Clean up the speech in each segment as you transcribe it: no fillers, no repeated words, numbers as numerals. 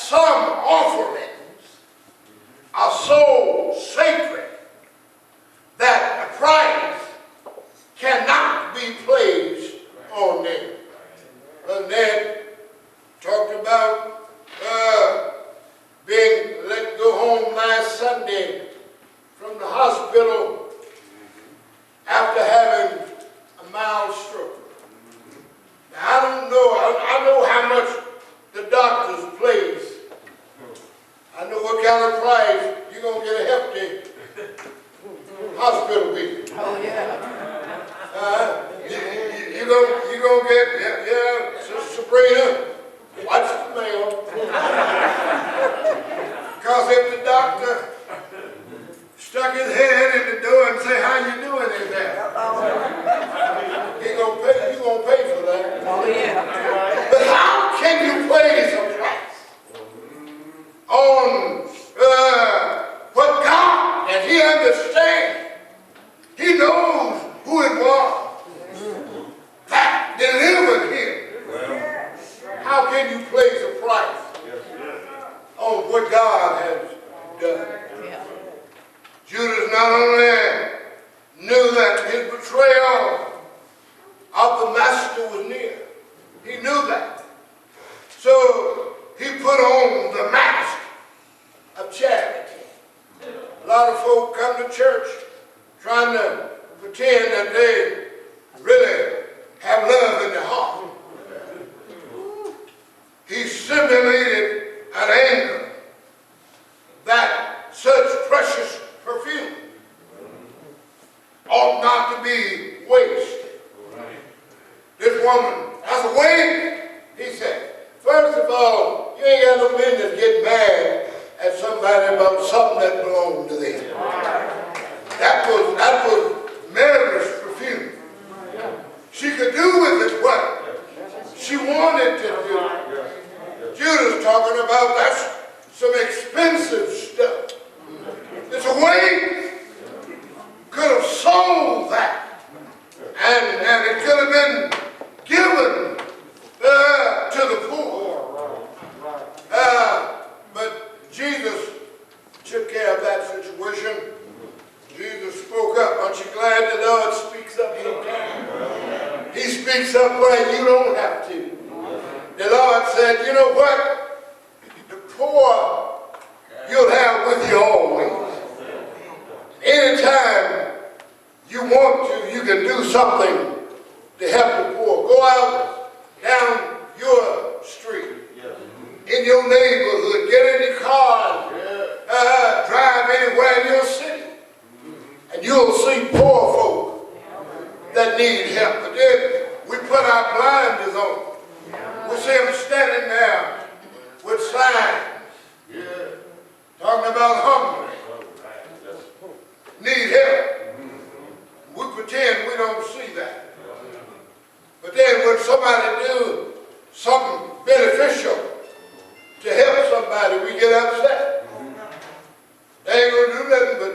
some offerings are so sacred that a price cannot be placed on them. Ned talked about being let go home last Sunday from the hospital after having a mild stroke. Now, I don't know, I know how much the doctors place. I know what kind of price you're going to get a hefty hospital bill. Oh, yeah. You're going to get, yeah, Sister Sabrina, watch the mail. Because if the doctor stuck his head in the door and say, how you doing in there? You're going to pay for that. Oh, yeah. But how can you place a price on what God, and He understands? He knows who it was that delivered him. How can you place a price on what God has done? Judas not only knew that his betrayal of the master was near, he knew that. So he put on the mask of charity. A lot of folk come to church trying to pretend that they really have love in their heart. He simulated an anger that such precious perfume ought not to be wasted. This woman, that's a waste, he said. First of all, you ain't got no business getting mad at somebody about something that belonged to them. That was Mary's perfume. She could do with it what she wanted to do. Judas talking about that's some expensive stuff. It's a way could have sold that, and it could have been given to the poor. But Jesus took care of that situation. Jesus spoke up. Aren't you glad the Lord speaks up sometimes? He speaks up where you don't have to. The Lord said, you know what? The poor you'll have with you always. Anytime you want to, you can do something to help the poor. Go out down your street, in your neighborhood, get in your car, drive anywhere in your city, and you'll see poor folk that need help. But then we put our blinders on. We see them standing there with signs, talking about hungry, need help. We pretend we don't see that. But then when somebody do something beneficial to help somebody, we get upset. They ain't going to do nothing but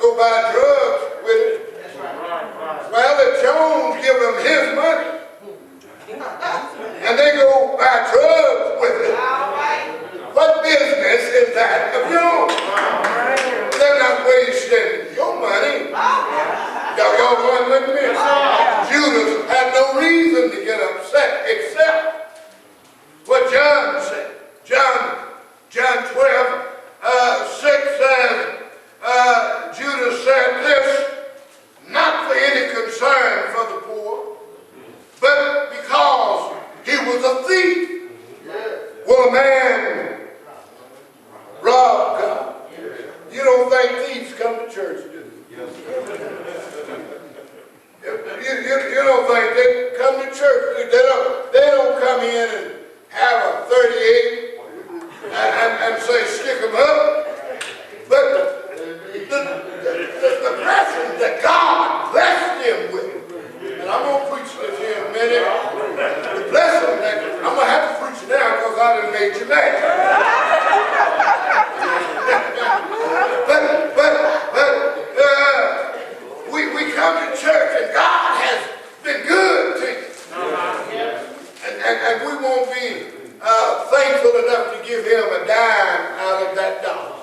go buy drugs with it. Well, if Jones give them his money, and they go buy drugs with it, what business is that of yours? They're not wasting your money. Y'all going with me? Judas had no reason to get upset except what John said. John 12:6 says, Judas said this, not for any concern for the poor, but because he was a thief. Will a man rob God? You don't think thieves come to church, do you? You don't think they come to church. They don't come in and have a 38 and say, stick them up. But the blessing that God blessed them with, and I'm going to preach this here in a minute, the blessing that, I'm going to have to preach now because I done made you mad. We come to church and God has been good to you. And we won't be thankful enough to give him a dime out of that dollar.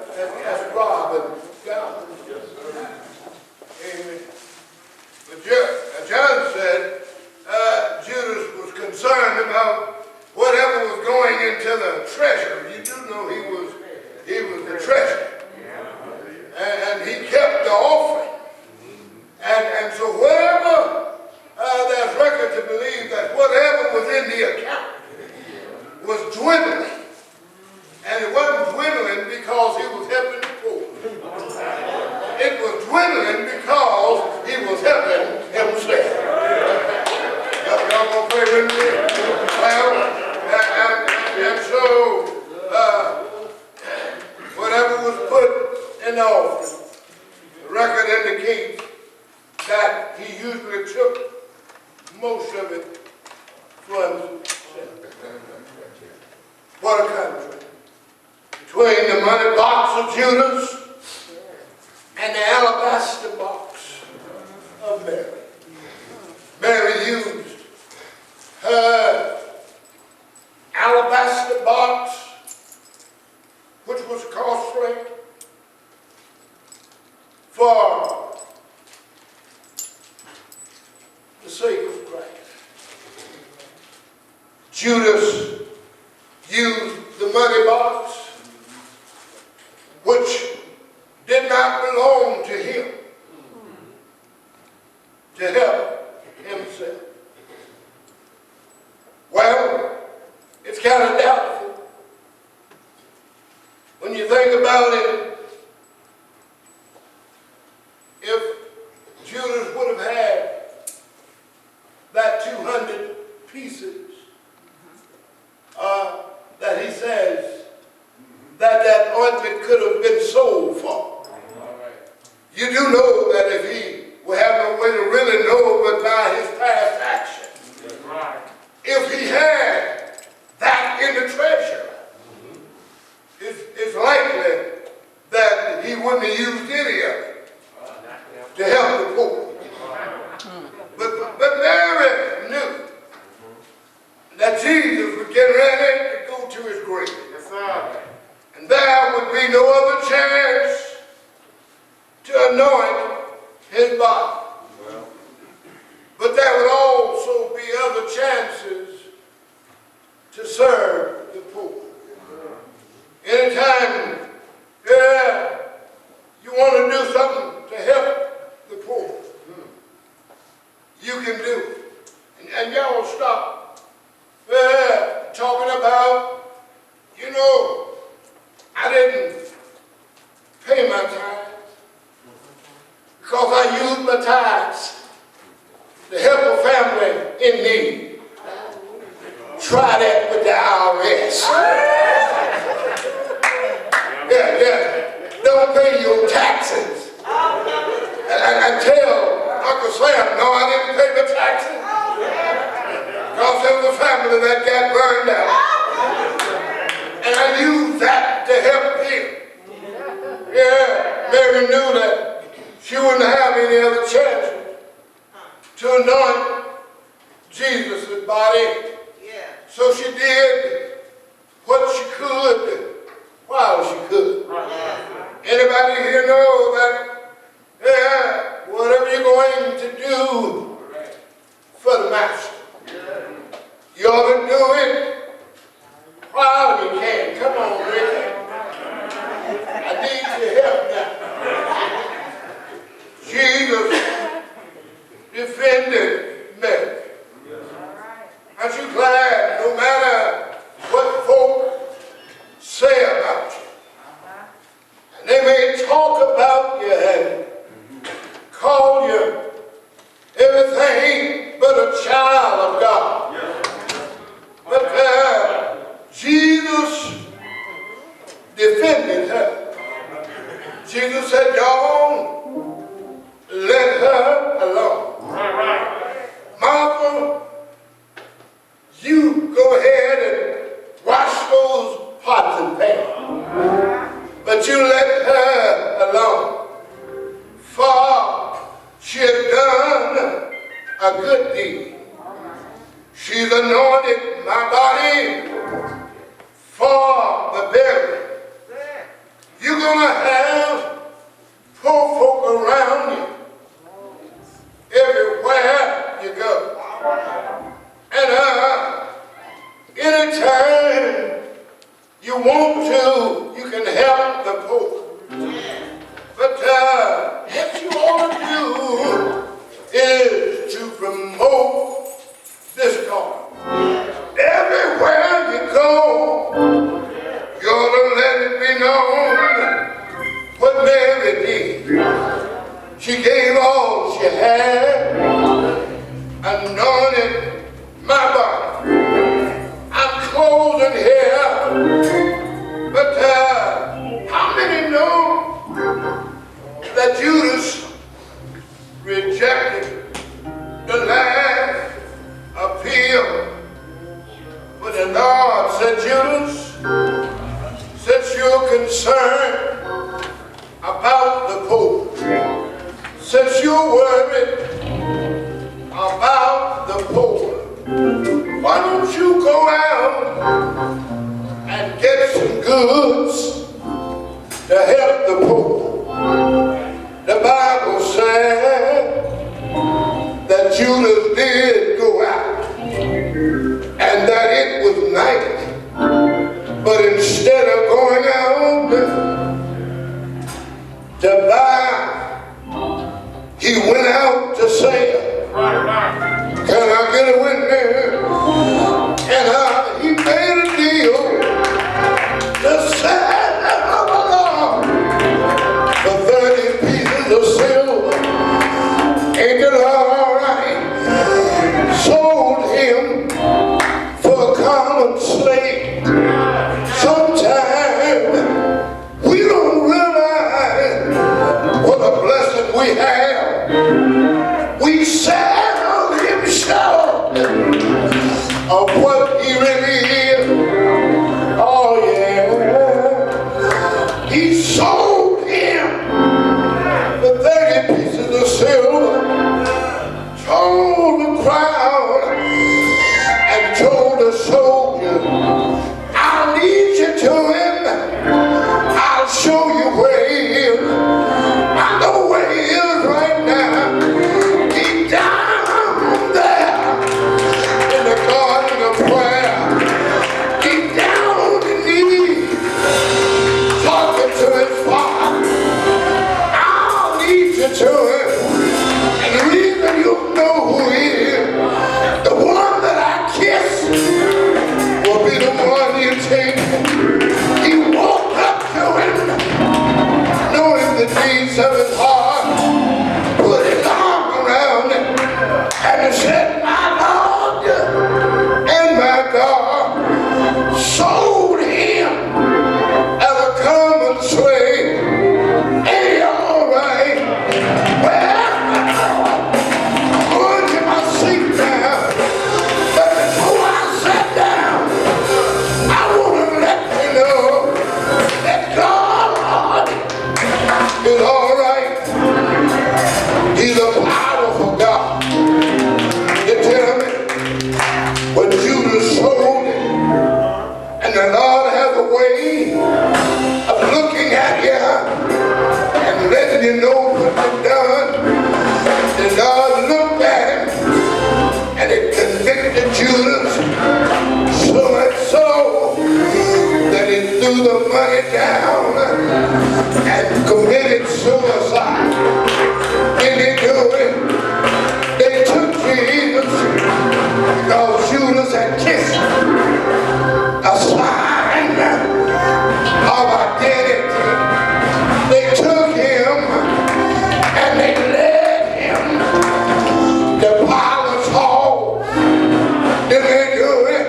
That's robbing God. Amen. But John said Judas was concerned about whatever was going into the treasure. You do know he was the treasurer. And he kept the offering. And so whatever, there's record to believe that whatever was in the account was dwindling. And it wasn't dwindling because he was helping the poor. It was dwindling because he was helping himself. Y'all gonna pray with me? Well, and so whatever was put in the offering, the record indicates that he usually took most of it for himself. What a country. Between the money box of Judas and the alabaster box of Mary. Mary used her alabaster box, which was costly, for the sake of Christ. Judas used the money box, which did not belong to him, to help himself. Well, it's kind of doubtful when you think about it. If Judas would have had that 200 pieces that he says that ointment could have been sold for. You do know that if he would have no way to really know but by his past action. If he had that in the treasure, it's likely that he wouldn't have used any of it to help the poor. But Mary knew that Jesus was getting ready to go to his grave. Yes, sir. And there would be no other chance to anoint his body. Well. But there would also be other chances to serve the poor. Anytime you want to do something to help the poor, you can do it. And y'all stop talking about, I didn't pay my tithes because I used my tithes to help a family in need. Try that with the IRS. Don't pay your taxes. And tell Uncle Sam, no, I didn't pay the taxes. Because there was a family that got burned out. And I used that to help them. Yeah, Mary knew that she wouldn't have any other chance to anoint Jesus' body. So she did what she could while she could. Anybody here know that whatever you're going to do for the master, you ought to do it while you can. Come on, Ricky. I need your help now. Jesus defended Mary. Aren't you glad, no matter what folk say about you, and they may talk about you and call you everything but a child of God. But Jesus defended her. Jesus said, y'all, let her alone. Martha, you go ahead and wash those pots and pans. But you let her alone. For she had done a good deed. She's anointed anointed my body for the burial. You're going to have poor folk around you everywhere you go. And anytime you want to, you can help the poor. But what you ought to do is to promote this God. Everywhere you go, you ought to let it be known what Mary did. She gave all she had, anointed my body. I'm closing here, but how many know that Judas rejected the last appeal? But the Lord said, Judas, since you're concerned about the poor, since you're worried about the poor, why don't you go out and get some goods to help the poor? The Bible said that Judas did go out and that it was night, but instead of going out to buy, he went out to sell. Can I get a witness? And he made a deal to sell for 30 pieces of silver. Ain't it all right? Sold him for a common slave. Sometimes we don't realize what a blessing we have. We sell him short of what he really is. Oh yeah, he sold him for 30 pieces of silver, told the crowd and told the soldier, I'll lead you to him, I'll show you where he is. I know where he is right now. He's down there in the garden of prayer. He's down on his knees talking to his Father. I'll lead you to him. And the reason you know who he is, the one that I kiss will be the one you take. He walked up to him, knowing the deeds of his heart, put his arm around him, and he said, my Lord and my God, sold him as a common slave. Ain't he all right? Well, I'm going to my seat now, but before I sat down, I want to let you know that God is all right. He's a powerful God. You tell me, when Judas sold it, and the Lord has a way of looking at you and letting you know what you've done. The Lord looked at him and it convicted Judas so much so that he threw the money down and committed suicide. Did he do it? They took Jesus because Judas had kissed a sign of identity. They took him and they led him to Pilate's hall. Did they do it?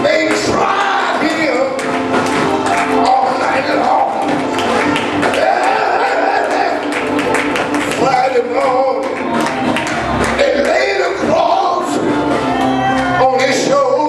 They tried him all night long. Friday morning, they laid a cross on his shoulder.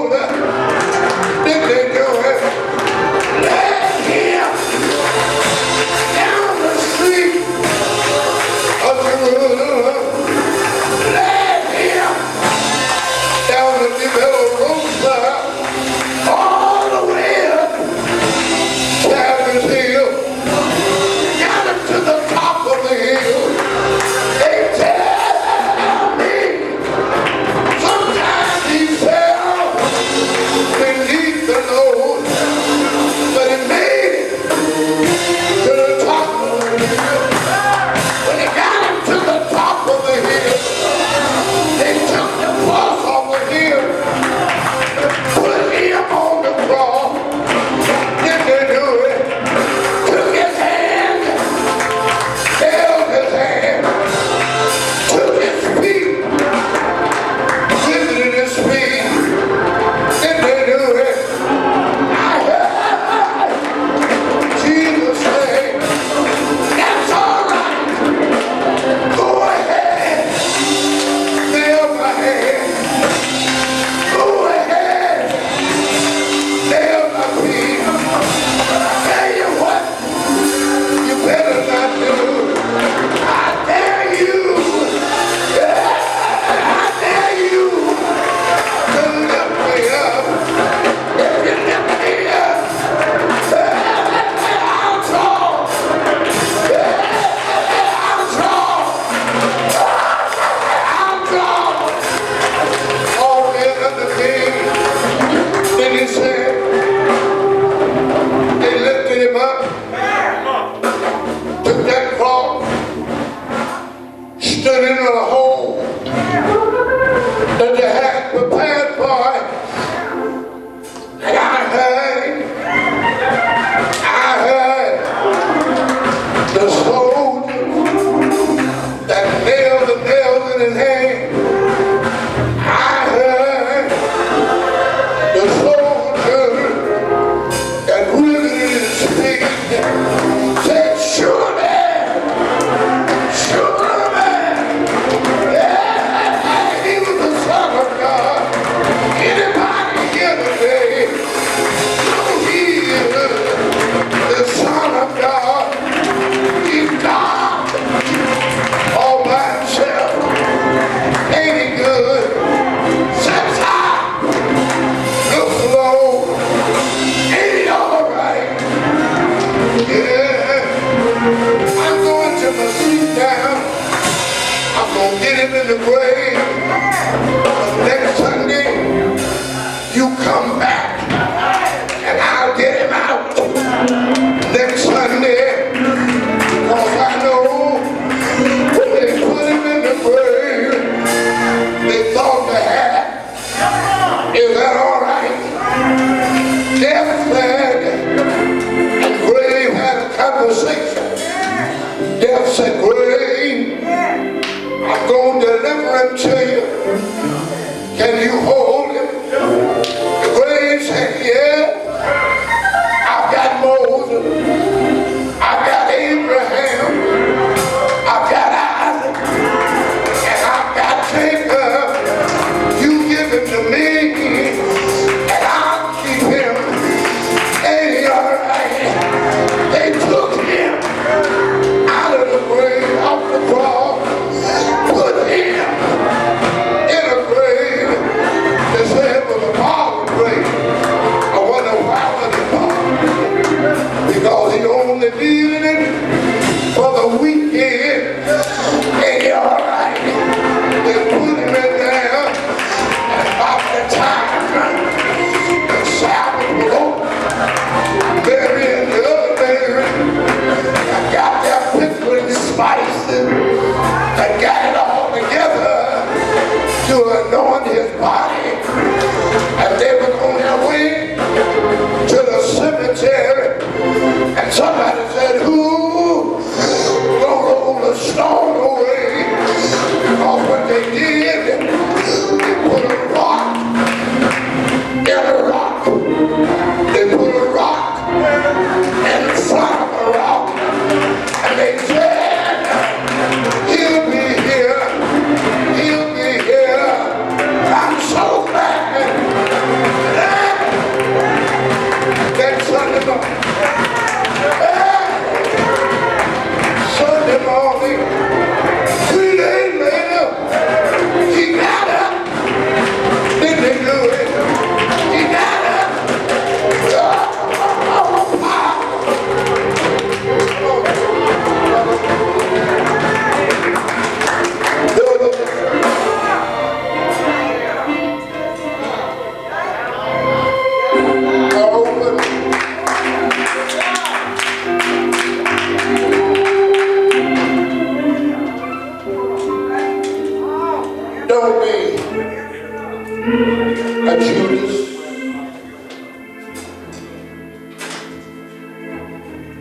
Judas,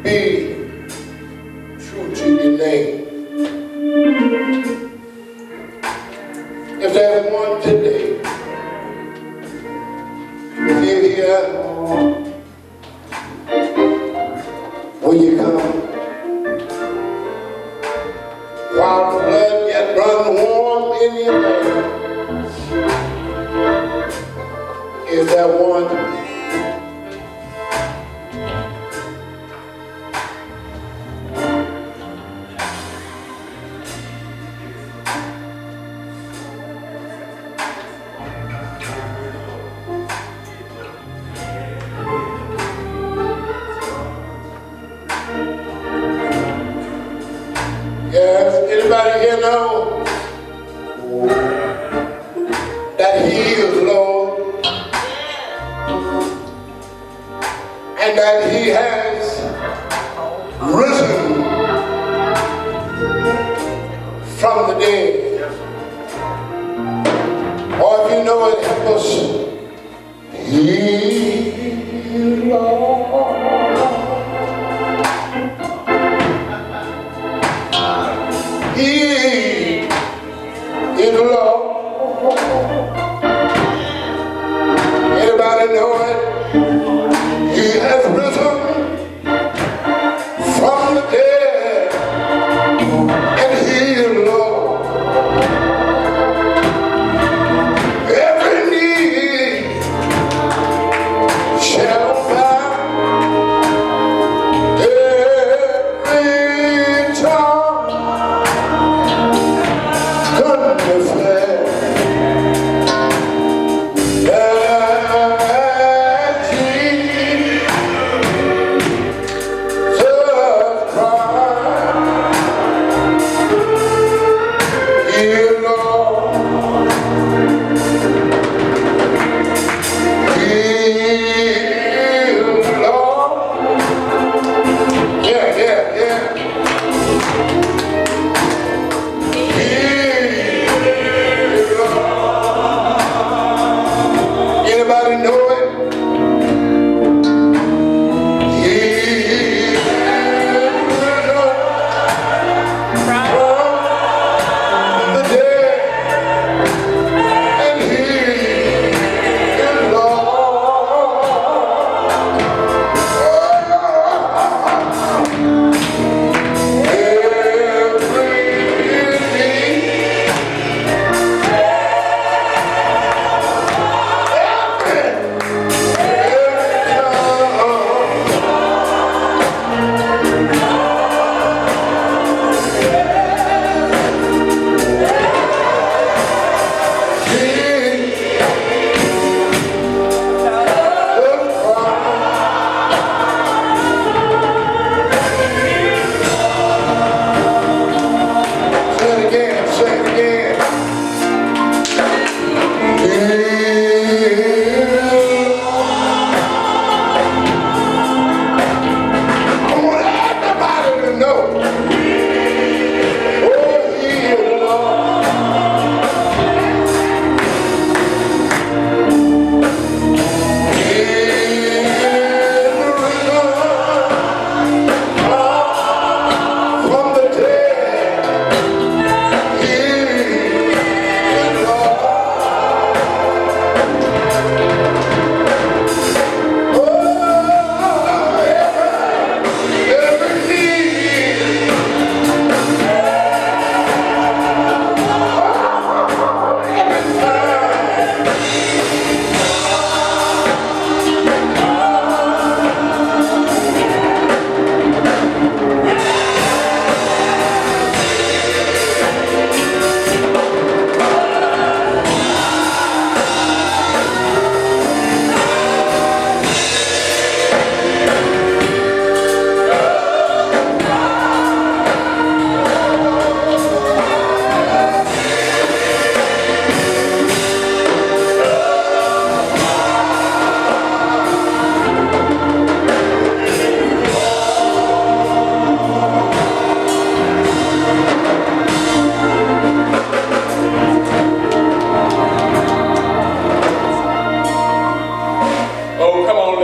be true to your name. If there's one today, if you're here, will you come? While the blood yet runs warm in your veins, is there one? Yes, anybody here know that He is Lord and that He has risen from the dead? Or if you know it, help us. He is Lord. He is Lord. Anybody know it? He has risen from the dead, and He is Lord. Every knee shall bow, every tongue confess that Jesus Christ is Lord. He is Lord. Yeah, yeah, yeah. Anybody know it? He is risen from the dead, and He is Lord. Every knee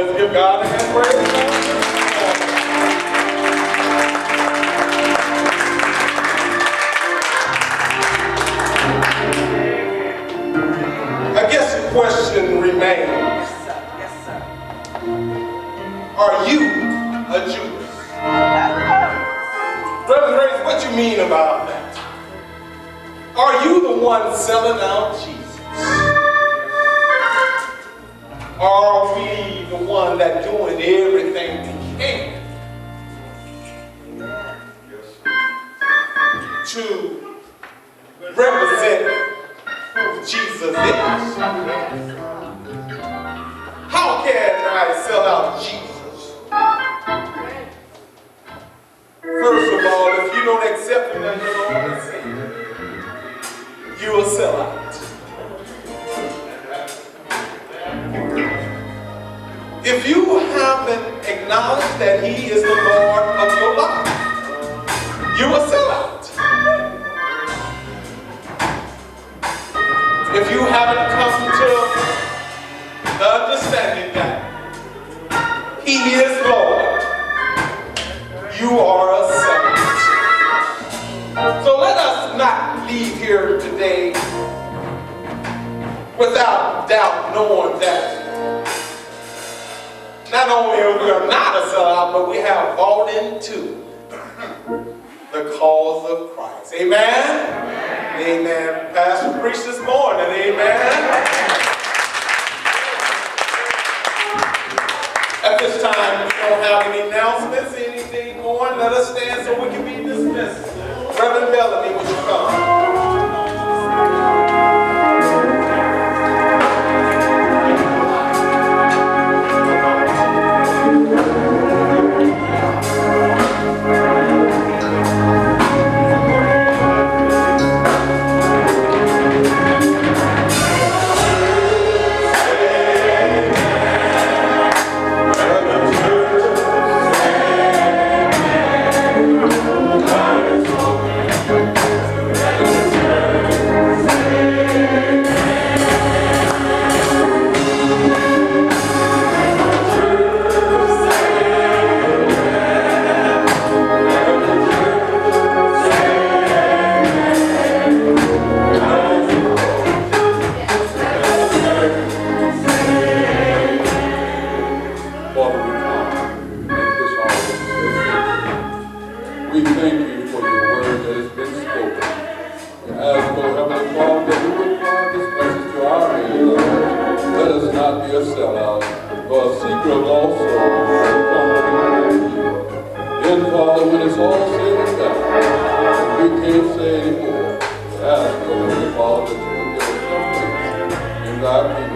Let's give God a hand praise. I guess the question remains, Yes, sir. are you a Judas? Brother Grace, what you mean about that? Are you the one selling out Jesus? Or are we the one that doing everything we can to represent who Jesus is? How can I sell out Jesus? First of all, if you don't accept him as your Lord and Savior, you will sell out. If you haven't acknowledged that he is the Lord of your life, you will sell out. If you haven't come to the understanding that he is Lord, you are a servant. So let us not leave here today without doubt, knowing that not only are we not a sellout, but we have bought into the cause of Christ. Amen? Amen. Pastor preached this morning. Amen. At this time, we don't have any announcements, anything going. Let us stand so we can be dismissed. Reverend Bellamy, would you come? God